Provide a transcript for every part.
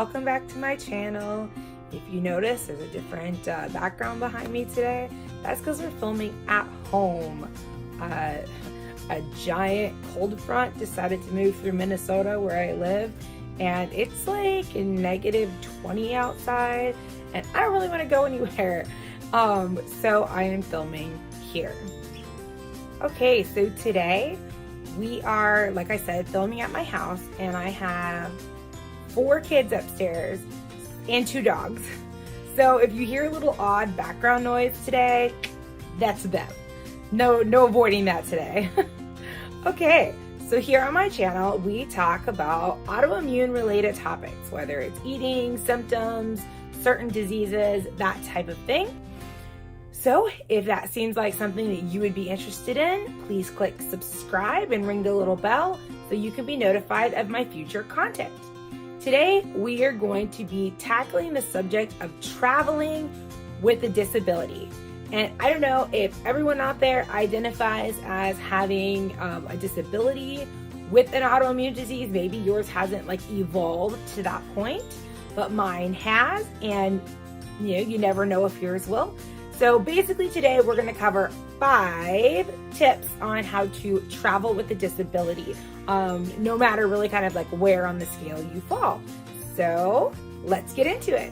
welcome back to my channel. If you notice, there's a different background behind me today. That's because we're filming at home. A giant cold front decided to move through Minnesota where I live, and it's like -20 outside, and I don't really want to go anywhere. So I am filming here. Okay, so today we are, like I said, filming at my house, and I have 4 kids upstairs and 2 dogs. So if you hear a little odd background noise today, that's them. No avoiding that today. Okay, so here on my channel, we talk about autoimmune related topics, whether it's eating, symptoms, certain diseases, that type of thing. So if that seems like something that you would be interested in, please click subscribe and ring the little bell so you can be notified of my future content. Today, we are going to be tackling the subject of traveling with a disability. And I don't know if everyone out there identifies as having a disability with an autoimmune disease. Maybe yours hasn't evolved to that point, but mine has, and you never know if yours will. So basically today we're going to cover 5 tips on how to travel with a disability, no matter really where on the scale you fall. So let's get into it.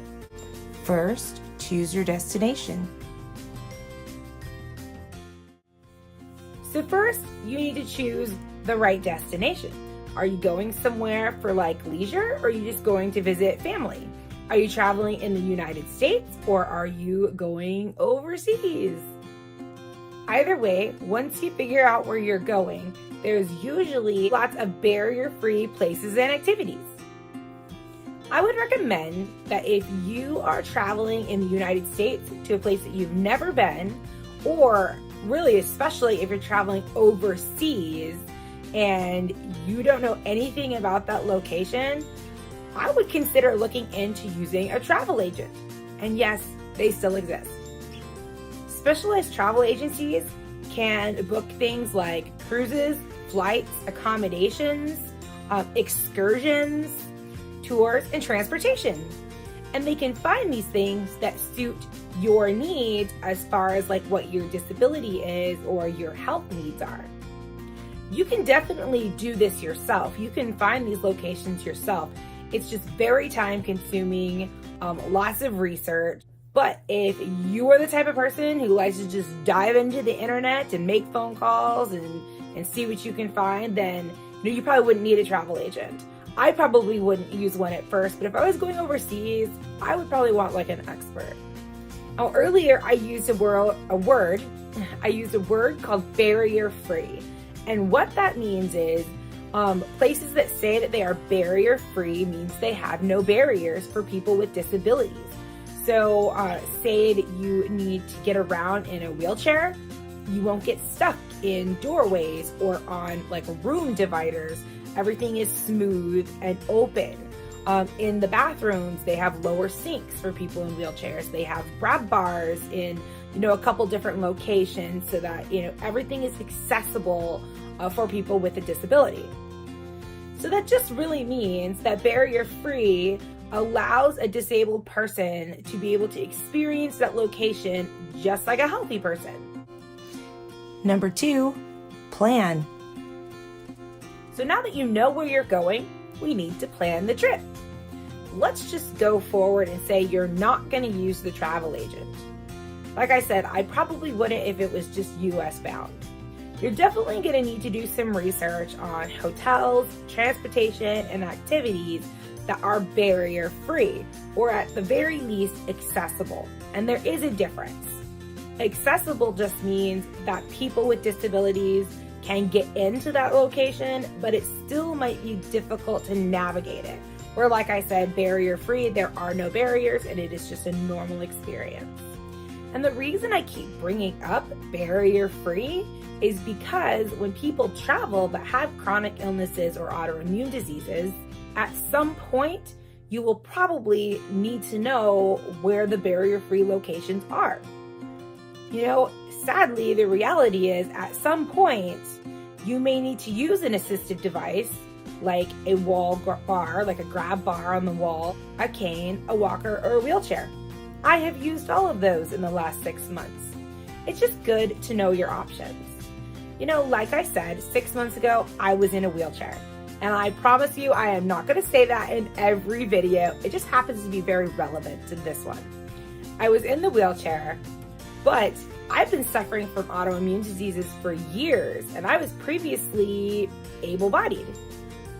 First, choose your destination. So first, you need to choose the right destination. Are you going somewhere for leisure, or are you just going to visit family? Are you traveling in the United States, or are you going overseas? Either way, once you figure out where you're going, there's usually lots of barrier-free places and activities. I would recommend that if you are traveling in the United States to a place that you've never been, or really especially if you're traveling overseas and you don't know anything about that location, I would consider looking into using a travel agent. And yes, they still exist. Specialized travel agencies can book things like cruises, flights, accommodations, excursions, tours, and transportation. And they can find these things that suit your needs as far as what your disability is or your health needs are. You can definitely do this yourself. You can find these locations yourself. It's just very time consuming, lots of research. But if you are the type of person who likes to just dive into the internet and make phone calls and see what you can find, then you probably wouldn't need a travel agent. I probably wouldn't use one at first, but if I was going overseas, I would probably want an expert. Now, earlier I used a word called barrier-free. And what that means is places that say that they are barrier-free means they have no barriers for people with disabilities. So say that you need to get around in a wheelchair, you won't get stuck in doorways or on room dividers. Everything is smooth and open. In the bathrooms, they have lower sinks for people in wheelchairs. They have grab bars in a couple different locations so that everything is accessible for people with a disability. So that just really means that barrier-free allows a disabled person to be able to experience that location just like a healthy person. Number 2, plan. So now that you know where you're going, we need to plan the trip. Let's just go forward and say you're not going to use the travel agent. Like I said, I probably wouldn't if it was just US bound. You're definitely going to need to do some research on hotels, transportation, and activities that are barrier-free, or at the very least accessible. And there is a difference. Accessible just means that people with disabilities can get into that location, but it still might be difficult to navigate it. Where, like I said, barrier-free, there are no barriers, and it is just a normal experience. And the reason I keep bringing up barrier-free is because when people travel that have chronic illnesses or autoimmune diseases, at some point, you will probably need to know where the barrier-free locations are. Sadly, the reality is at some point, you may need to use an assistive device like a wall bar, like a grab bar on the wall, a cane, a walker, or a wheelchair. I have used all of those in the last 6 months. It's just good to know your options. You know, like I said, 6 months ago, I was in a wheelchair. And I promise you, I am not going to say that in every video. It just happens to be very relevant to this one. I was in the wheelchair, but I've been suffering from autoimmune diseases for years, and I was previously able-bodied.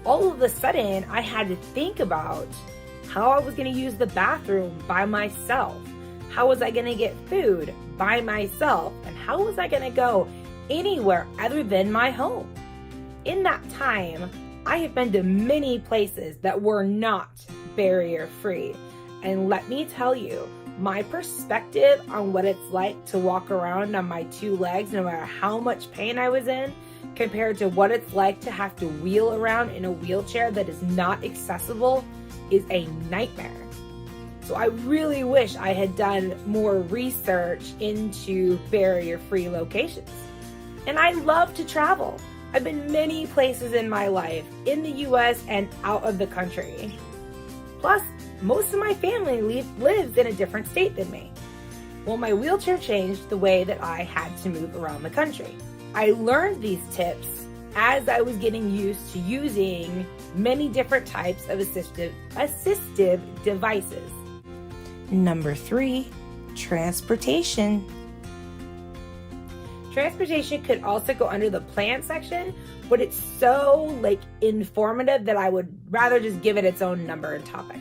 All of a sudden, I had to think about how I was going to use the bathroom by myself. How was I going to get food by myself? And how was I going to go anywhere other than my home? In that time, I have been to many places that were not barrier-free. And let me tell you, my perspective on what it's like to walk around on my 2 legs, no matter how much pain I was in, compared to what it's like to have to wheel around in a wheelchair that is not accessible, is a nightmare. So I really wish I had done more research into barrier-free locations. And I love to travel. I've been many places in my life, in the US and out of the country. Plus, most of my family lives in a different state than me. Well, my wheelchair changed the way that I had to move around the country. I learned these tips as I was getting used to using many different types of assistive devices. Number 3, transportation. Transportation could also go under the plan section, but it's so informative that I would rather just give it its own number and topic.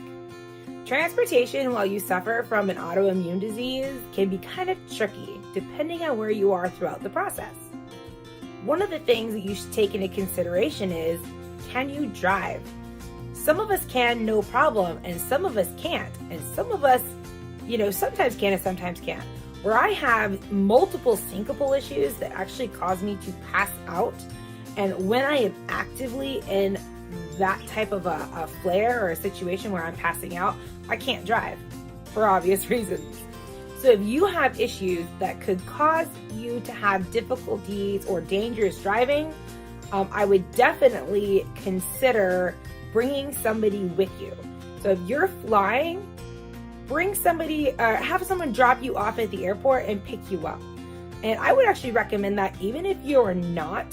Transportation while you suffer from an autoimmune disease can be kind of tricky depending on where you are throughout the process. One of the things that you should take into consideration is, can you drive? Some of us can, no problem, and some of us can't. And some of us, sometimes can and sometimes can't. Where I have multiple syncopal issues that actually cause me to pass out. And when I am actively in that type of a flare or a situation where I'm passing out, I can't drive for obvious reasons. So if you have issues that could cause you to have difficulties or dangerous driving, I would definitely consider bringing somebody with you. So if you're flying, bring somebody, have someone drop you off at the airport and pick you up. And I would actually recommend that even if you're not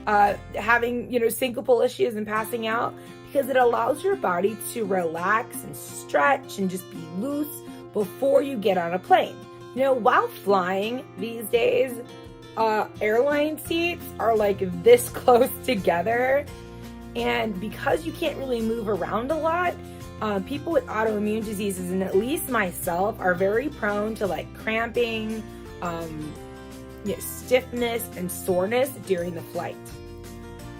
having, syncopal issues and passing out, because it allows your body to relax and stretch and just be loose before you get on a plane. While flying these days, airline seats are like this close together. And because you can't really move around a lot, people with autoimmune diseases, and at least myself, are very prone to cramping, stiffness, and soreness during the flight.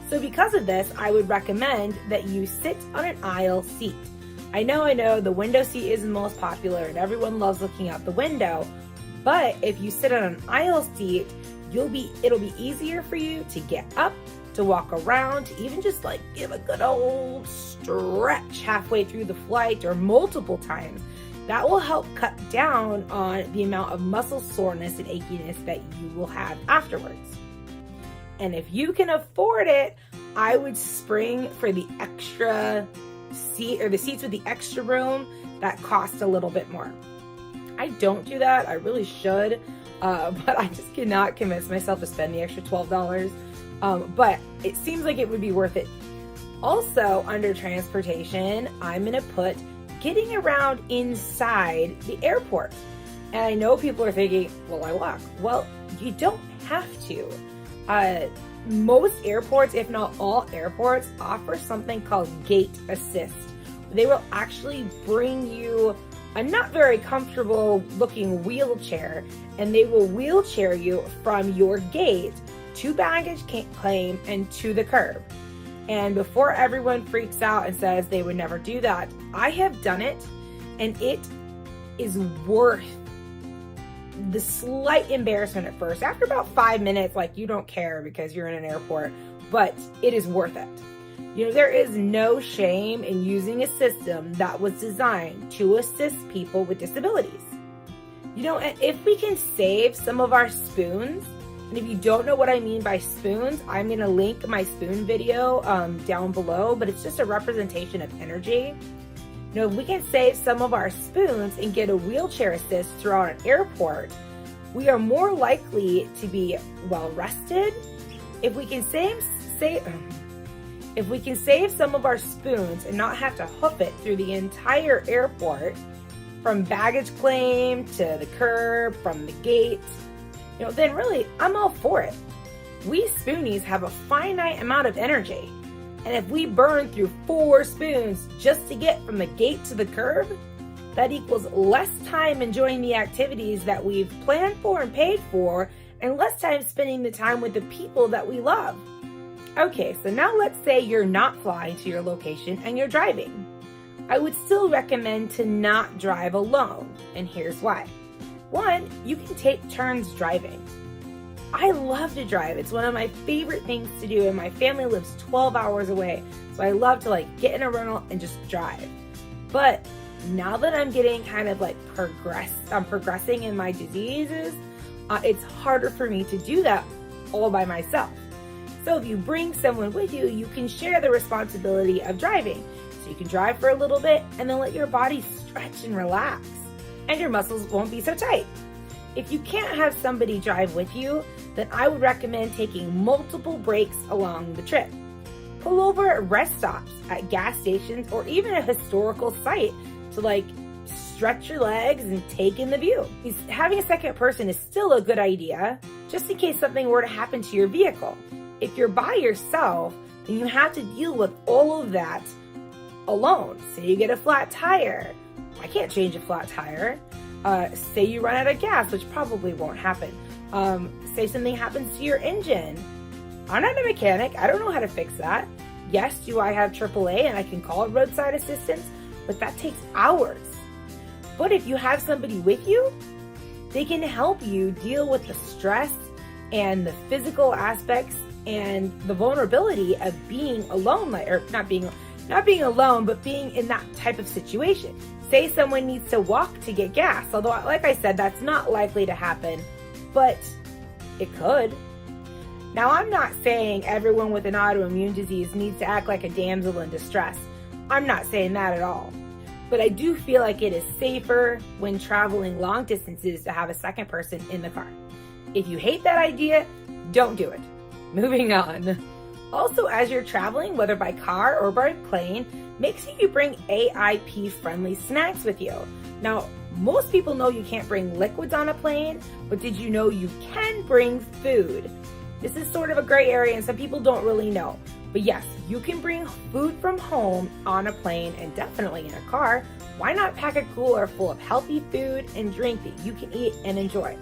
So because of this, I would recommend that you sit on an aisle seat. I know the window seat is the most popular and everyone loves looking out the window, but if you sit on an aisle seat, it'll be easier for you to get up, to walk around, to even just give a good old stretch halfway through the flight or multiple times. That will help cut down on the amount of muscle soreness and achiness that you will have afterwards. And if you can afford it, I would spring for the extra seat or the seats with the extra room that cost a little bit more. I don't do that. I really should, but I just cannot convince myself to spend the extra $12. But it seems like it would be worth it. Also, under transportation, I'm going to put getting around inside the airport. And I know people are thinking, well, I walk. Well, you don't have to. Most airports, if not all airports, offer something called gait assist. They will actually bring you a not very comfortable looking wheelchair, and they will wheelchair you from your gate to baggage claim and to the curb. And before everyone freaks out and says they would never do that, I have done it, and it is worth the slight embarrassment at first. After about 5 minutes, you don't care because you're in an airport, but it is worth it. There is no shame in using a system that was designed to assist people with disabilities. And if we can save some of our spoons And if you don't know what I mean by spoons, I'm going to link my spoon video down below, but it's just a representation of energy. You know, if we can save some of our spoons and get a wheelchair assist throughout an airport, we are more likely to be well rested. If we can save some of our spoons and not have to hoof it through the entire airport, from baggage claim to the curb, from the gate, you know, then really I'm all for it. We spoonies have a finite amount of energy. And if we burn through 4 spoons just to get from the gate to the curb, that equals less time enjoying the activities that we've planned for and paid for, and less time spending the time with the people that we love. Okay, so now let's say you're not flying to your location and you're driving. I would still recommend to not drive alone, and here's why. 1, you can take turns driving. I love to drive. It's one of my favorite things to do, and my family lives 12 hours away, so I love to get in a rental and just drive. But now that I'm getting kind of I'm progressing in my diseases, it's harder for me to do that all by myself. So if you bring someone with you, you can share the responsibility of driving. So you can drive for a little bit and then let your body stretch and relax, and your muscles won't be so tight. If you can't have somebody drive with you, then I would recommend taking multiple breaks along the trip. Pull over at rest stops, at gas stations, or even a historical site to stretch your legs and take in the view. Having a second person is still a good idea, just in case something were to happen to your vehicle. If you're by yourself, then you have to deal with all of that alone. Say you get a flat tire. I can't change a flat tire. Say you run out of gas, which probably won't happen. Say something happens to your engine. I'm not a mechanic. I don't know how to fix that. Yes, do I have AAA and I can call roadside assistance, but that takes hours. But if you have somebody with you, they can help you deal with the stress and the physical aspects and the vulnerability of being alone, or not being alone, but being in that type of situation. Say someone needs to walk to get gas, although like I said, that's not likely to happen, but it could. Now, I'm not saying everyone with an autoimmune disease needs to act like a damsel in distress. I'm not saying that at all. But I do feel like it is safer when traveling long distances to have a second person in the car. If you hate that idea, don't do it. Moving on. Also, as you're traveling, whether by car or by plane, make sure you bring AIP-friendly snacks with you. Now, most people know you can't bring liquids on a plane, but did you know you can bring food? This is sort of a gray area and some people don't really know. But yes, you can bring food from home on a plane and definitely in a car. Why not pack a cooler full of healthy food and drink that you can eat and enjoy?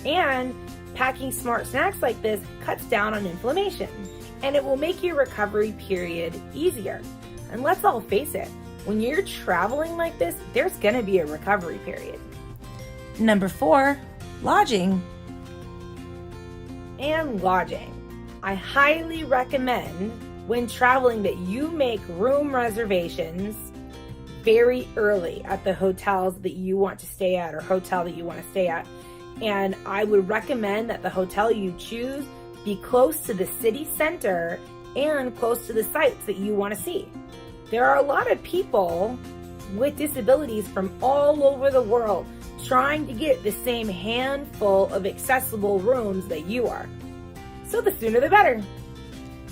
And packing smart snacks like this cuts down on inflammation, and it will make your recovery period easier. And let's all face it, when you're traveling like this, there's gonna be a recovery period. Number 4, lodging. And lodging. I highly recommend when traveling that you make room reservations very early at the hotels that you want to stay at or hotel that you want to stay at. And I would recommend that the hotel you choose be close to the city center and close to the sites that you want to see. There are a lot of people with disabilities from all over the world trying to get the same handful of accessible rooms that you are. So the sooner the better.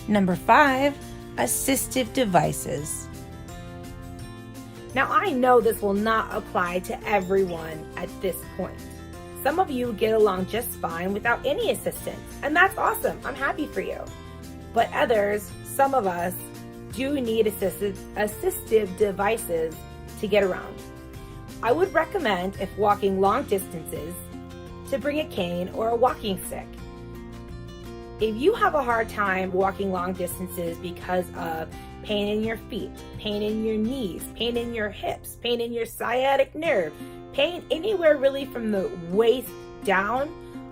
Number 5, assistive devices. Now I know this will not apply to everyone at this point. Some of you get along just fine without any assistance, and that's awesome. I'm happy for you. But others, some of us, do need assistive devices to get around. I would recommend, if walking long distances, to bring a cane or a walking stick. If you have a hard time walking long distances because of pain in your feet, pain in your knees, pain in your hips, pain in your sciatic nerve, pain anywhere really from the waist down,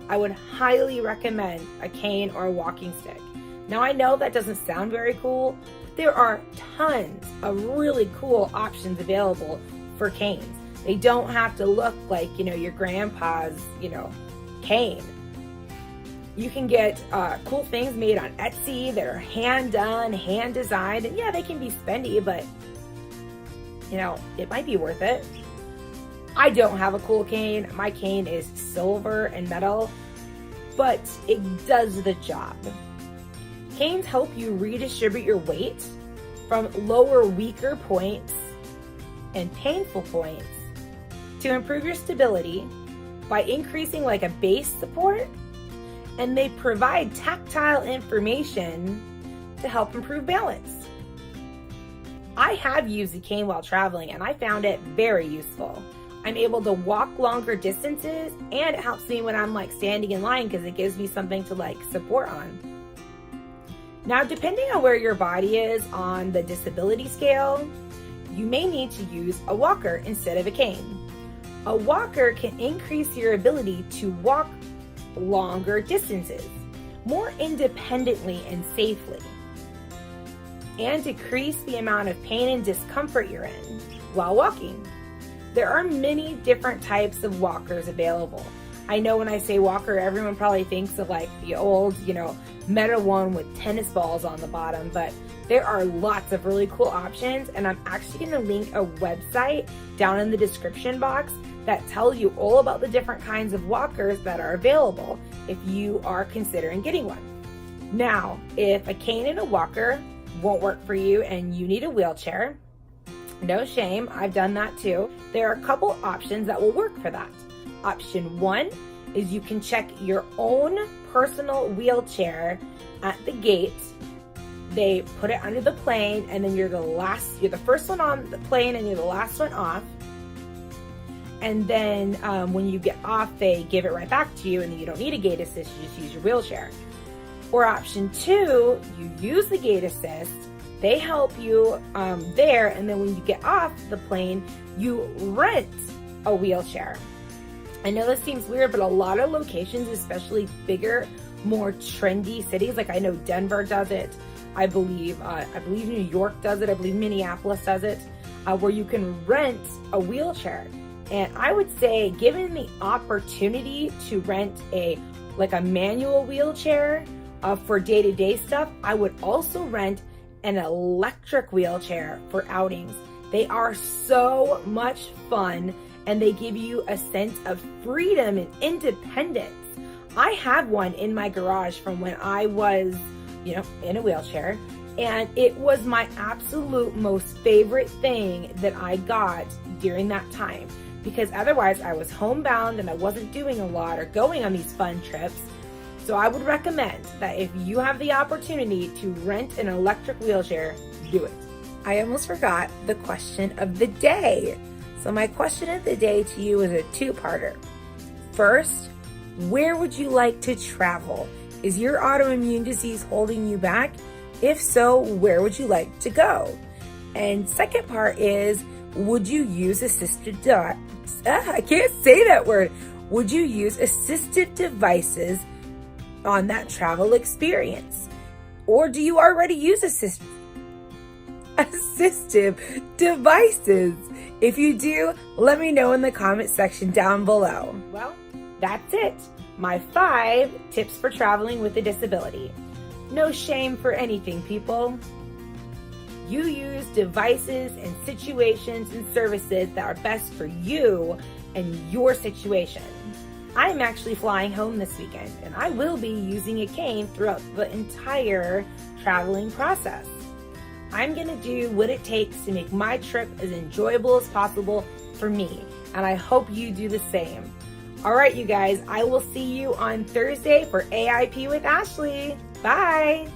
I would highly recommend a cane or a walking stick. Now I know that doesn't sound very cool, but there are tons of really cool options available for canes. They don't have to look like, your grandpa's, cane. You can get cool things made on Etsy that are hand done, hand designed, and yeah, they can be spendy, but you know, it might be worth it. I don't have a cool cane. My cane is silver and metal, but it does the job. Canes help you redistribute your weight from lower, weaker points and painful points to improve your stability by increasing like a base support, and they provide tactile information to help improve balance. I have used a cane while traveling and I found it very useful. I'm able to walk longer distances, and it helps me when I'm like standing in line because it gives me something to like support on. Now, depending on where your body is on the disability scale, you may need to use a walker instead of a cane. A walker can increase your ability to walk longer distances, more independently and safely, and decrease the amount of pain and discomfort you're in while walking. There are many different types of walkers available. I know when I say walker, everyone probably thinks of like the old, metal one with tennis balls on the bottom, but there are lots of really cool options, and I'm actually going to link a website down in the description box that tells you all about the different kinds of walkers that are available if you are considering getting one. Now, if a cane and a walker won't work for you and you need a wheelchair, no shame, I've done that too. There are a couple options that will work for that. Option 1 is you can check your own personal wheelchair at the gate. They put it under the plane, and then you're the first one on the plane and you're the last one off. And then when you get off, they give it right back to you, and then you don't need a gate assist, you just use your wheelchair. Or option 2, you use the gate assist, they help you there, and then when you get off the plane, you rent a wheelchair. I know this seems weird, but a lot of locations, especially bigger, more trendy cities, like I know Denver does it, I believe New York does it, I believe Minneapolis does it, where you can rent a wheelchair. And I would say, given the opportunity to rent a manual wheelchair for day-to-day stuff, I would also rent an electric wheelchair for outings. They are so much fun, and they give you a sense of freedom and independence. I have one in my garage from when I was, in a wheelchair, and it was my absolute most favorite thing that I got during that time, because otherwise I was homebound and I wasn't doing a lot or going on these fun trips. So I would recommend that if you have the opportunity to rent an electric wheelchair, do it. I almost forgot the question of the day. So my question of the day to you is a two-parter. First, where would you like to travel? Is your autoimmune disease holding you back? If so, where would you like to go? And second part is, would you use assistive I can't say that word. Would you use assistive devices on that travel experience? Or do you already use assistive devices? If you do, let me know in the comment section down below. Well, that's it. My 5 tips for traveling with a disability. No shame for anything, people. You use devices and situations and services that are best for you and your situation. I'm actually flying home this weekend, and I will be using a cane throughout the entire traveling process. I'm going to do what it takes to make my trip as enjoyable as possible for me, and I hope you do the same. All right, you guys, I will see you on Thursday for AIP with Ashley. Bye.